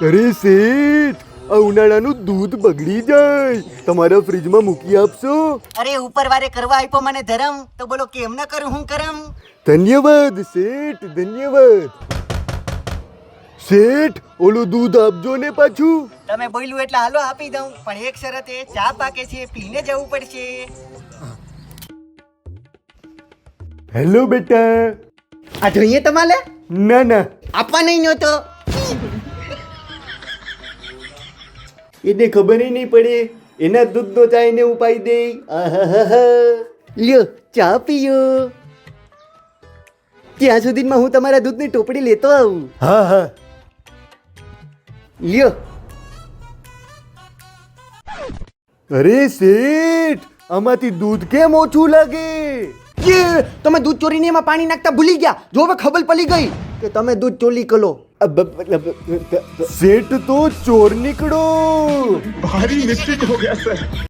અરે શેઠ, આ ઉનાળાનું દૂધ બગડી જાય, તમારા ફ્રીજમાં મૂકી આપશો? અરે ઉપર વારે કરવા આપ્યો મને ધરમ, તો બોલો કેમ ન કરું હું કરમ. ધન્યવાદ શેઠ, ધન્યવાદ. શેઠ, ઓલું દૂધ આપજો ને પાછું. તમે બોલ્યું એટલે હાલો આપી દઉં, પણ એક શરતે ચા પાકે છે, પીને જવું પડશે. હેલો બેટા. આ જોઈએ તમારે ના ના, આપવા નહીં નહોતો. એને ખબર નહીં પડે, એના દૂધનો ચા એને ઉપાઈ દે. આહાહાહા. લ્યો ચા પીયો. ત્યાં સુધીમાં હું તમારા દૂધની ટોપડી લેતો આવું. હા હા. લ્યો. અરે શેઠ, આમાંથી દૂધ કેમ ઓછું લાગે? તમે દૂધ ચોરીને એમાં પાણી નાખતા ભૂલી ગયા. જો હવે ખબર પડી ગઈ કે તમે દૂધ ચોરી કરો. શેઠ તો ચોર નીકળો. भारी मिस्टेक हो गया सर.